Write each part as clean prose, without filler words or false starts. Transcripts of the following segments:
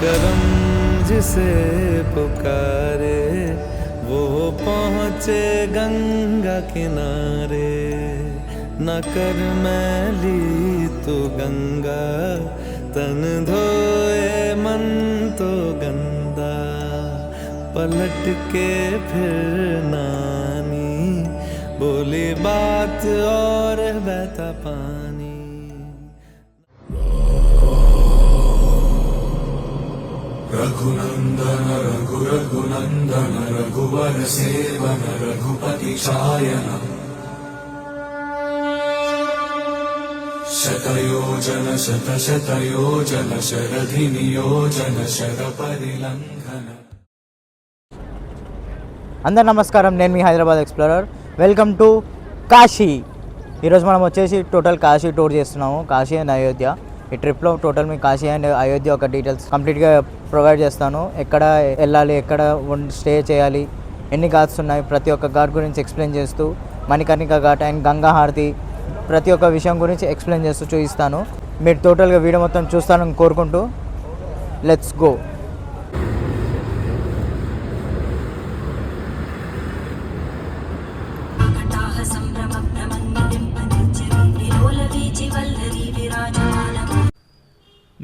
करम जिसे पुकारे वो पहुँचे गंगा किनारे। न कर मैली तू गंगा तन धोए मन तो गंदा। पलट के फिर नानी बोली बात और बहता पानी। रघुनंदन रघुनंदन रघुवर सेवन रघुपति चायन। शतयोजन शतशतयोजन शरधि नियोजन शरपरिलंघन। అందరు నమస్కారం, నేను మీ Hyderabad explorer. Welcome to Kashi. ఈరోజు మనం వచ్చేసి టోటల్ కాశీ టూర్ చేస్తున్నాము, కాశీ అండ్ అయోధ్య. ఈ ట్రిప్లో total me Kashi and Ayodhya ఒక డీటెయిల్స్ కంప్లీట్గా ప్రొవైడ్ చేస్తాను. ఎక్కడ వెళ్ళాలి, ఎక్కడ స్టే చేయాలి, ఎన్ని ఘాట్స్ ఉన్నాయి, ప్రతి ఒక్క ఘాట్ గురించి ఎక్స్ప్లెయిన్ చేస్తూ, మణికర్ణిక ఘాట్ అండ్ గంగా హారతి ప్రతి ఒక్క విషయం గురించి ఎక్స్ప్లెయిన్ చేస్తూ చూపిస్తాను. మీరు టోటల్గా వీడియో మొత్తం చూస్తానని కోరుకుంటూ లెట్స్ గో.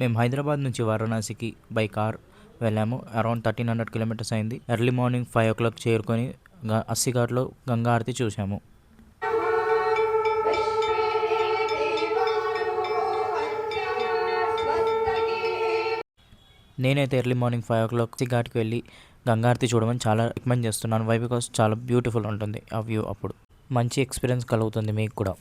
మేము హైదరాబాద్ నుంచి వారణాసికి బై కార్ వెళ్ళాము. అరౌండ్ 1300 కిలోమీటర్స్ అయింది. ఎర్లీ మార్నింగ్ 5 o'clock చేరుకొని అస్సిఘాట్లో గంగా హారతి చూసాము. నేనైతే ఎర్లీ మార్నింగ్ 5 o'clock అస్సిఘాట్కి వెళ్ళి గంగా హారతి చూడమని చాలా రికమెండ్ చేస్తున్నాను. వై బికాస్ చాలా బ్యూటిఫుల్ ఉంటుంది ఆ వ్యూ. అప్పుడు మంచి ఎక్స్పీరియన్స్ కలుగుతుంది మీకు కూడా.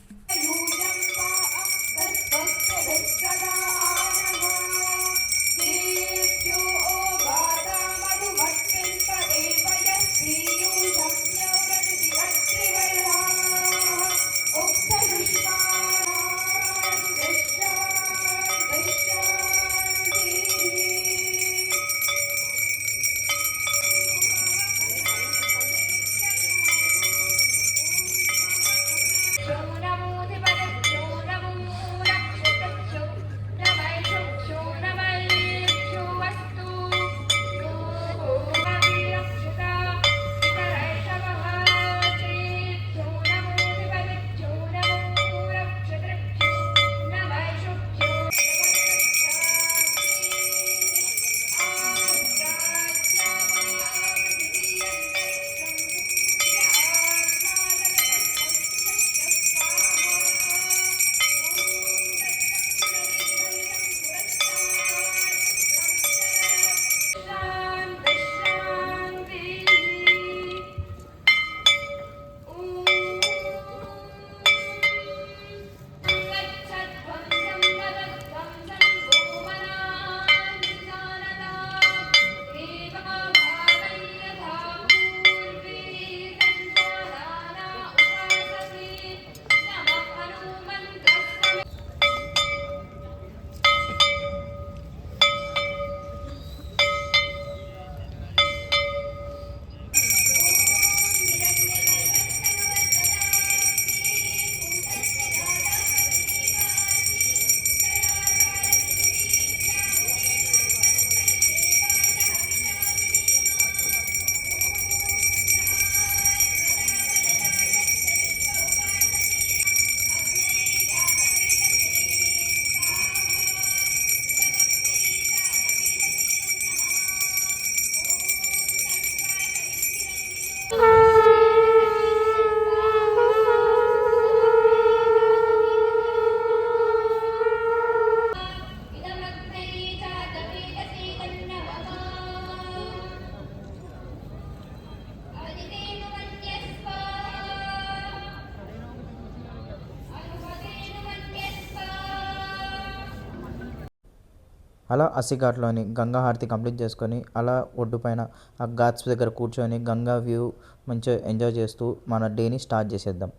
అలా అస్సిఘాట్లోని గంగా హారతి కంప్లీట్ చేసుకొని అలా ఒడ్డు పైన ఆ ఘాట్స్ దగ్గర కూర్చొని గంగా వ్యూ మంచిగా ఎంజాయ్ చేస్తూ మన డేని స్టార్ట్ చేసేద్దాం.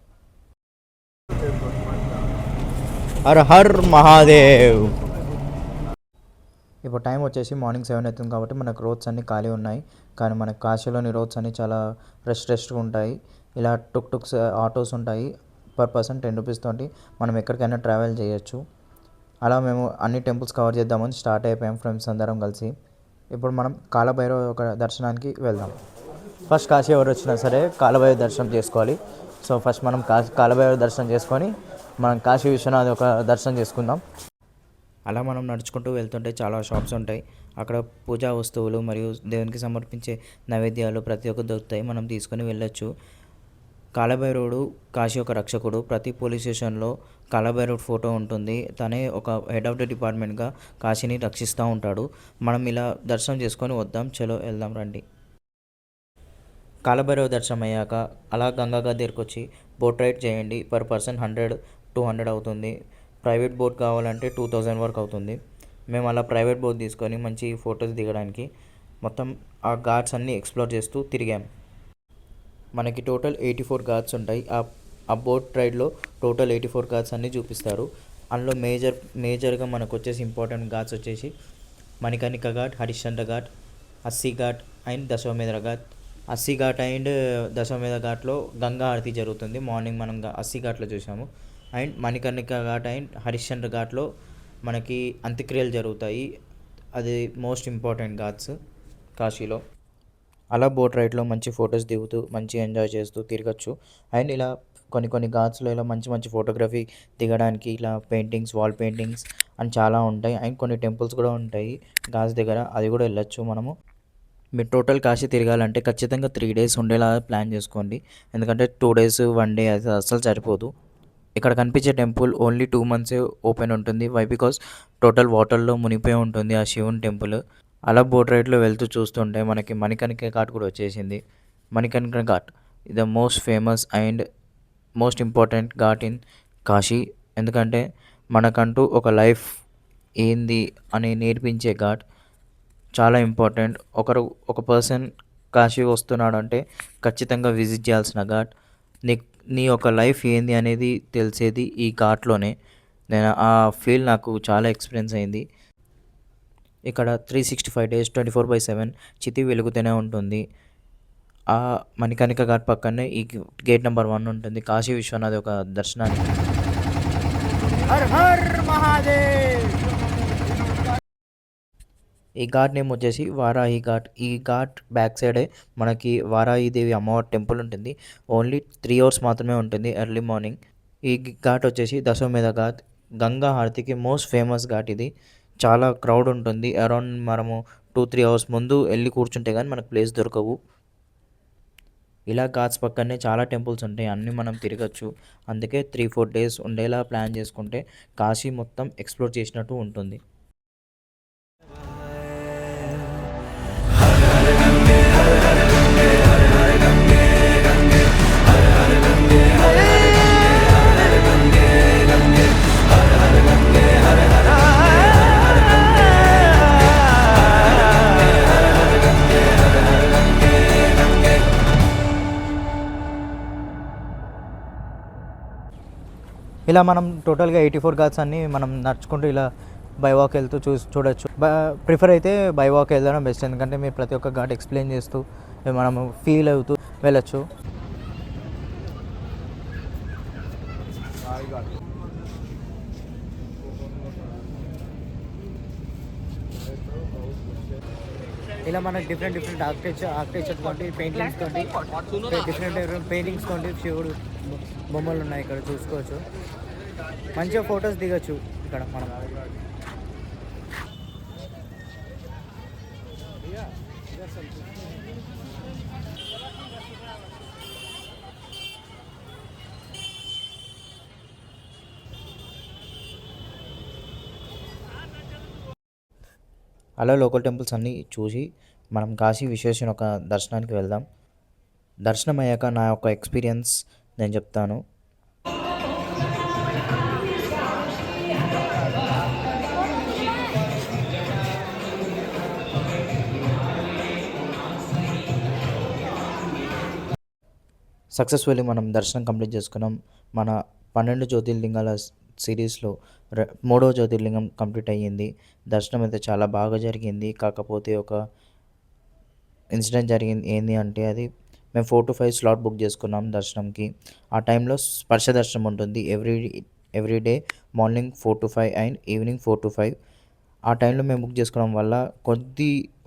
Her her Mahadev. ఇప్పుడు టైం వచ్చేసి మార్నింగ్ 7 అవుతుంది కాబట్టి మనకు రోడ్స్ అన్నీ ఖాళీ ఉన్నాయి. కానీ మనకు కాశీలోని రోడ్స్ అన్నీ చాలా రెస్ట్గా ఉంటాయి. ఇలా టుక్స్ ఆటోస్ ఉంటాయి. పర్ పర్సన్ 10 రూపీస్ తోటి మనం ఎక్కడికైనా ట్రావెల్ చేయొచ్చు. అలా మేము అన్ని టెంపుల్స్ కవర్ చేద్దామని స్టార్ట్ అయిపోయాం ఫ్రెండ్స్ అందరం కలిసి. ఇప్పుడు మనం కాలభైరవ ఒక దర్శనానికి వెళ్దాం. ఫస్ట్ కాశీ ఎవరు వచ్చినా సరే కాలభైరవ దర్శనం చేసుకోవాలి. సో ఫస్ట్ మనం కాలభైరవ దర్శనం చేసుకొని మనం కాశీ విశ్వనాథ్ ఒక దర్శనం చేసుకుందాం. అలా మనం నడుచుకుంటూ వెళ్తుంటే చాలా షాప్స్ ఉంటాయి. అక్కడ పూజా వస్తువులు మరియు దేవునికి సమర్పించే నైవేద్యాలు ప్రతి ఒక్కటి దొరుకుతాయి. మనం తీసుకొని వెళ్ళొచ్చు. కాలభైరవుడు కాశీ యొక్క రక్షకుడు. ప్రతి పోలీస్ స్టేషన్లో కాలభైరవుడు ఫోటో ఉంటుంది. తనే ఒక హెడ్ ఆఫ్ ది డిపార్ట్మెంట్గా కాశీని రక్షిస్తూ ఉంటాడు. మనం ఇలా దర్శనం చేసుకొని వద్దాం. చలో వెళ్దాం రండి. కాలభైరవ దర్శనం అయ్యాక అలా గంగా దగ్గరికి వచ్చి బోట్ రైడ్ చేయండి. పర్ పర్సన్ 100-200 అవుతుంది. ప్రైవేట్ బోట్ కావాలంటే 2000 వరకు అవుతుంది. మేము అలా ప్రైవేట్ బోట్ తీసుకొని మంచి ఫొటోస్ దిగడానికి మొత్తం ఆ ఘాట్స్ అన్నీ ఎక్స్ప్లోర్ చేస్తూ తిరిగాం. మనకి టోటల్ 84 ఘాట్స్ ఉంటాయి. ఆ బోట్ రైడ్లో టోటల్ 84 ఘాట్స్ అన్నీ చూపిస్తారు. అందులో మేజర్గా మనకు వచ్చేసి ఇంపార్టెంట్ ఘాట్స్ వచ్చేసి మణికర్ణిక ఘాట్, హరిశ్చంద్ర ఘాట్, అస్సీ ఘాట్ అండ్ దశవమేధ ఘాట్. అస్సీ ఘాట్ అండ్ దశవమేధ ఘాట్లో గంగా ఆరతి జరుగుతుంది. మార్నింగ్ మనం అస్సీ ఘాట్లో చూసాము. అండ్ మణికర్ణిక ఘాట్ అండ్ హరిశ్చంద్ర ఘాట్లో మనకి అంత్యక్రియలు జరుగుతాయి. అది మోస్ట్ ఇంపార్టెంట్ ఘాట్స్ కాశీలో. అలా బోట్ రైడ్లో మంచి ఫొటోస్ దిగుతూ మంచి ఎంజాయ్ చేస్తూ తిరగచ్చు. అండ్ ఇలా కొన్ని ఘాట్స్లో ఇలా మంచి ఫోటోగ్రఫీ దిగడానికి ఇలా పెయింటింగ్స్, వాల్ పెయింటింగ్స్ అని చాలా ఉంటాయి. అండ్ కొన్ని టెంపుల్స్ కూడా ఉంటాయి ఘాట్స్ దగ్గర, అది కూడా వెళ్ళొచ్చు మనము. మీరు టోటల్ కాశీ తిరగాలంటే ఖచ్చితంగా 3 days ఉండేలా ప్లాన్ చేసుకోండి. ఎందుకంటే 2 days 1 day అది అస్సలు సరిపోదు. ఇక్కడ కనిపించే టెంపుల్ ఓన్లీ 2 months ఓపెన్ ఉంటుంది. వై బికాస్ టోటల్ వాటర్లో మునిగిపోయి ఉంటుంది ఆ శివుని టెంపుల్. అలా బోట్ రైడ్లో వెళ్తూ చూస్తుంటే మనకి మణికర్ణిక ఘాట్ కూడా వచ్చేసింది. Manikarnika ghat the most famous and most important ghat in Kashi. ఎందుకంటే మనకంటూ ఒక లైఫ్ ఏంది అని నేర్పించే ఘాట్. చాలా ఇంపార్టెంట్. ఒక పర్సన్ కాశీ వస్తున్నాడు అంటే ఖచ్చితంగా విజిట్ చేయాల్సిన ఘాట్. నీ యొక్క లైఫ్ ఏంది అనేది తెలిసేది ఈ ఘాట్లోనే. నేను ఆ ఫీల్ నాకు చాలా ఎక్స్పీరియన్స్ అయింది. ఇక్కడ 365 days 24/7 చితి వెలుగుతూనే ఉంటుంది. ఆ మణికర్ణిక ఘాట్ పక్కనే ఈ గేట్ నెంబర్ 1 ఉంటుంది కాశీ విశ్వనాథ్ ఒక దర్శనానికి. Her her Mahadev. ఈ ఘాట్ నేమ్ వచ్చేసి వారాహి ఘాట్. ఈ ఘాట్ బ్యాక్ సైడే మనకి వారాహిదేవి అమ్మవారి టెంపుల్ ఉంటుంది. ఓన్లీ 3 hours మాత్రమే ఉంటుంది ఎర్లీ మార్నింగ్. ఈ ఘాట్ వచ్చేసి దశవమేధ ఘాట్. గంగా హారతికి మోస్ట్ ఫేమస్ ఘాట్ ఇది. చాలా క్రౌడ్ ఉంటుంది. అరౌండ్ మనము 2-3 hours ముందు వెళ్ళి కూర్చుంటే కానీ మనకు ప్లేస్ దొరకవు. ఇలా ఘాట్స్ పక్కనే చాలా టెంపుల్స్ ఉంటాయి. అన్నీ మనం తిరగచ్చు. అందుకే 3-4 days ఉండేలా ప్లాన్ చేసుకుంటే కాశీ మొత్తం ఎక్స్ప్లోర్ చేసినట్టు ఉంటుంది. ఇలా మనం టోటల్గా 84 ఘాట్స్ అన్నీ మనం నడుచుకుంటూ ఇలా బై వాక్ వెళ్తూ చూడొచ్చు. ప్రిఫర్ అయితే బై వాక్ వెళ్ళడం బెస్ట్. ఎందుకంటే మీరు ప్రతి ఒక్క ఘాట్ ఎక్స్ప్లెయిన్ చేస్తూ మనం ఫీల్ అవుతూ వెళ్ళొచ్చు. ఇలా మనకు డిఫరెంట్ ఆర్కిటెక్చర్ తోటి పెయింటింగ్స్ తోటి డిఫరెంట్ పెయింటింగ్స్ తోటి శివుడు బొమ్మలు ఉన్నాయి ఇక్కడ చూసుకోవచ్చు. మంచిగా ఫొటోస్ దిగచ్చు ఇక్కడ మనం. అలా లోకల్ టెంపుల్స్ అన్నీ చూసి మనం కాశీ విశ్వేశ్వరుని ఒక దర్శనానికి వెళ్దాం. దర్శనం అయ్యాక నా యొక్క ఎక్స్పీరియన్స్ నేను చెప్తాను. సక్సెస్ఫుల్లీ మనం దర్శనం కంప్లీట్ చేసుకున్నాం. మన 12 జ్యోతిర్లింగాల సిరీస్లో 3వ జ్యోతిర్లింగం కంప్లీట్ అయ్యింది. దర్శనం అయితే చాలా బాగా జరిగింది. కాకపోతే ఒక ఇన్సిడెంట్ జరిగింది. ఏంటి అంటే అది మేము 4 to 5 స్లాట్ బుక్ చేసుకున్నాం దర్శనంకి. ఆ టైంలో స్పర్శ దర్శనం ఉంటుంది every day morning 4 to 5 and evening 4 to 5. ఆ టైంలో మేము బుక్ చేసుకోవడం వల్ల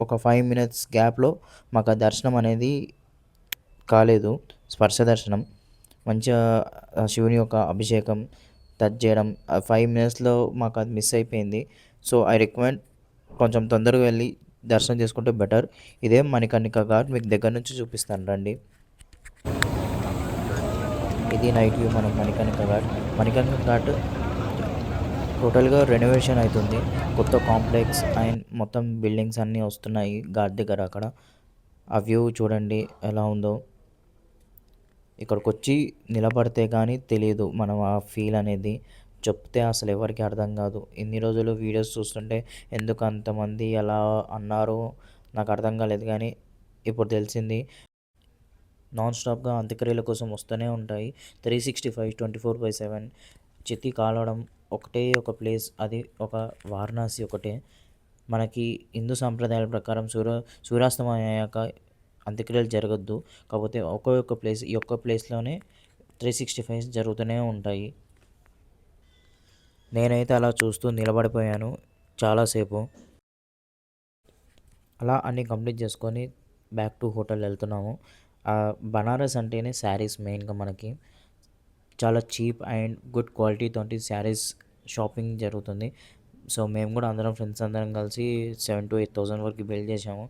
ఒక 5 మినిట్స్ గ్యాప్‌లో మాకు ఆ దర్శనం అనేది కాలేదు. స్పర్శ దర్శనం. మంచిగా శివుని యొక్క అభిషేకం, టచ్ చేయడం 5 మినిట్స్‌లో మాకది మిస్ అయిపోయింది. సో, ఐ రికమెండ్ కొంచెం తొందరగా వెళ్లి దర్శనం చేసుకుంటే బెటర్. ఇదే మణికర్ణిక ఘాట్ మీకు దగ్గర నుంచి చూపిస్తాను రండి. ఇది నైట్ వ్యూ మనం మణికర్ణిక ఘాట్. మణికర్ణిక ఘాట్ టోటల్‌గా రెనోవేషన్ అయితుంది. కొత్త కాంప్లెక్స్ అండ్ మొత్తం బిల్డింగ్స్ అన్నీ వస్తున్నాయి ఘాట్ దగ్గర అక్కడ. ఆ వ్యూ చూడండి ఎలా ఉందో. ఇక్కడికొచ్చి నిలబడితే గానీ తెలీదు మనం ఆ ఫీల్ అనేది. చెప్తే అసలు ఎవరికీ అర్థం కాదు. ఇన్ని రోజులు వీడియోస్ చూస్తుంటే ఎందుకు అంతమంది అలా అన్నారో నాకు అర్థం కాలేదు కానీ ఇప్పుడు తెలిసింది. నాన్ స్టాప్‌గా అంత్యక్రియల కోసం వస్తూనే ఉంటాయి. 365 24/7 చితి కాలవడం ఒకటే ఒక ప్లేస్, అది ఒక వారణాసి ఒకటే. మనకి హిందూ సాంప్రదాయాల ప్రకారం సూర్యాస్తమయం అయ్యాక అంత్యక్రియలు జరగొద్దు. కాకపోతే ఒకే ఒక్క ప్లేస్, ఈ ఒక్క ప్లేస్‌లోనే 365 జరుగుతూనే ఉంటాయి. నేనైతే అలా చూస్తూ నిలబడిపోయాను చాలాసేపు. అలా అన్నీ కంప్లీట్ చేసుకొని బ్యాక్ టు హోటల్ వెళ్తున్నాము. బనారస్ అంటేనే శారీస్ మెయిన్‌గా మనకి. చాలా చీప్ అండ్ గుడ్ క్వాలిటీతోటి శారీస్ షాపింగ్ జరుగుతుంది. సో, మేము కూడా అందరం ఫ్రెండ్స్ అందరం కలిసి 7,000-8,000 వరకు బిల్ చేసాము.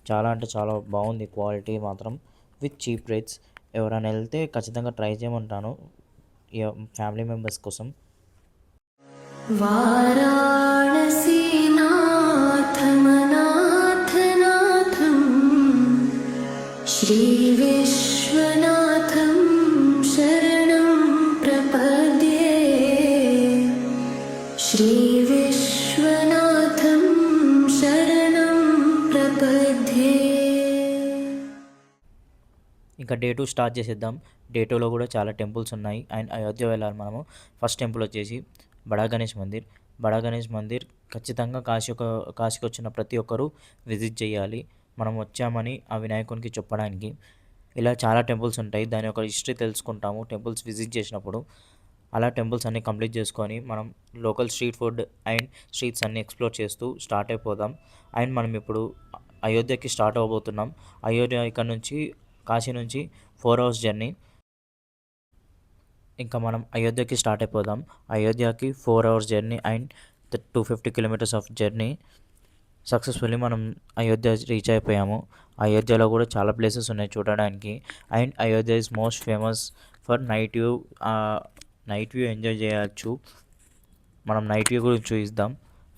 చాలా అంటే చాలా బాగుంది క్వాలిటీ మాత్రం విత్ చీప్ రేట్స్. ఎవరైనా వెళ్తే ఖచ్చితంగా ట్రై చేయమంటాను ఫ్యామిలీ మెంబర్స్ కోసం. वाराणसीनाथमनाथनाथं श्रीविश्वनाथं शरणं प्रपद्ये श्रीविश्वनाथं शरणं प्रपद्ये. ఇంకా డే 2 స్టార్ట్ చేసేద్దాం. డే 2లో కూడా చాలా టెంపుల్స్ ఉన్నాయి అండ్ అయోధ్య వెళ్ళాలి మనము. ఫస్ట్ టెంపుల్ వచ్చేసి బడా గణేష్ మందిర్. బడా గణేష్ మందిర్ ఖచ్చితంగా కాశీకి వచ్చిన ప్రతి ఒక్కరూ విజిట్ చేయాలి. మనం వచ్చామని ఆ వినాయకునికి చెప్పడానికి. ఇలా చాలా టెంపుల్స్ ఉంటాయి. దాని యొక్క హిస్టరీ తెలుసుకుంటాము టెంపుల్స్ విజిట్ చేసినప్పుడు. అలా టెంపుల్స్ అన్నీ కంప్లీట్ చేసుకొని మనం local street food and streets అన్నీ ఎక్స్ప్లోర్ చేస్తూ స్టార్ట్ అయిపోదాం. అండ్ మనం ఇప్పుడు అయోధ్యకి స్టార్ట్ అవ్వబోతున్నాం. అయోధ్య ఇక్కడ నుంచి కాశీ నుంచి 4 అవర్స్ జర్నీ. ఇంకా మనం అయోధ్యకి స్టార్ట్ అయిపోదాం. అయోధ్యకి 4 hours journey and 250 kilometres of journey. Successfully మనం అయోధ్య రీచ్ అయిపోయాము. అయోధ్యలో కూడా చాలా ప్లేసెస్ ఉన్నాయి చూడడానికి. And Ayodhya is most famous for night view. Night view enjoy చేయవచ్చు. మనం నైట్ వ్యూ గురించి చూద్దాం.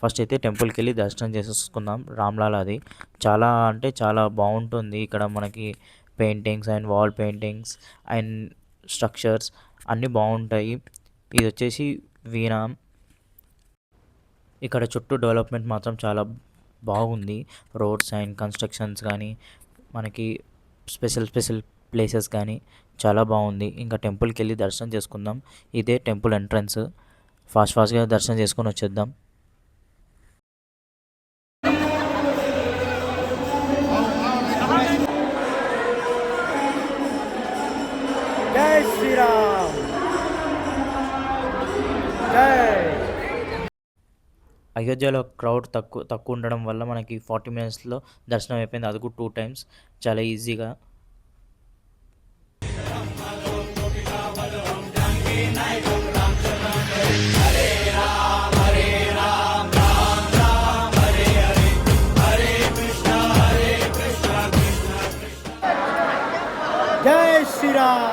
ఫస్ట్ అయితే టెంపుల్కి వెళ్ళి దర్శనం చేసేసుకుందాం. రామ్లాల్ అది చాలా అంటే చాలా బాగుంటుంది. ఇక్కడ మనకి paintings and wall paintings and structures అన్నీ బాగుంటాయి. ఇది వచ్చేసి వీణా. ఇక్కడ చుట్టూ డెవలప్మెంట్ మాత్రం చాలా బాగుంది. రోడ్స్ అండ్ కన్స్ట్రక్షన్స్ కానీ మనకి స్పెషల్ ప్లేసెస్ కానీ చాలా బాగుంది. ఇంకా టెంపుల్కి వెళ్ళి దర్శనం చేసుకుందాం. ఇదే టెంపుల్ ఎంట్రన్స్. ఫాస్ట్గా దర్శనం చేసుకొని వచ్చేద్దాం. జై శ్రీరామ్. అయోధ్యలో క్రౌడ్ తక్కువ ఉండడం వల్ల మనకి 40 మినిట్స్లో దర్శనం అయిపోయింది. అది కూడా 2 టైమ్స్ చాలా ఈజీగా. జై శ్రీరామ్.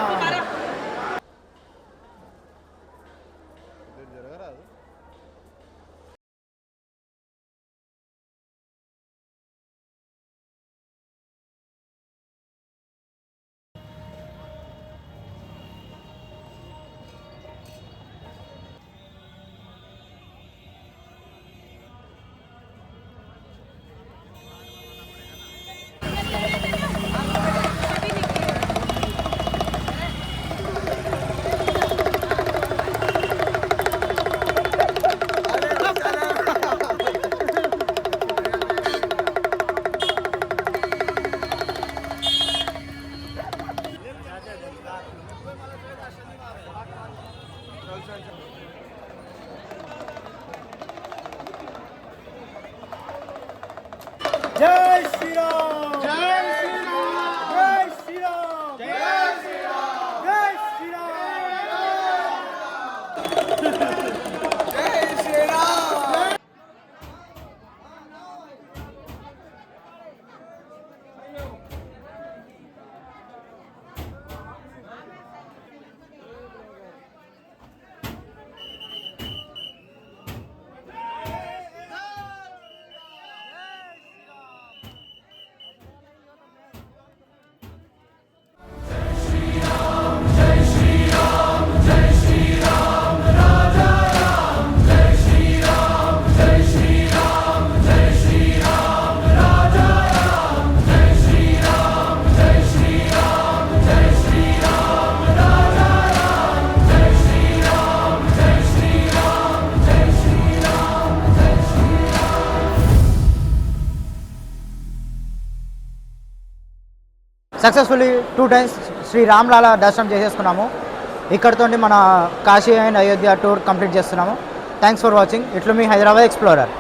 సక్సెస్ఫుల్లీ 2 times శ్రీ రామ్లాల దర్శనం చేసేసుకున్నాము. ఇక్కడితో మన Kashi and Ayodhya tour complete చేస్తున్నాము. Thanks for watching. ఇట్లు మీ హైదరాబాద్ ఎక్స్ప్లోరర్.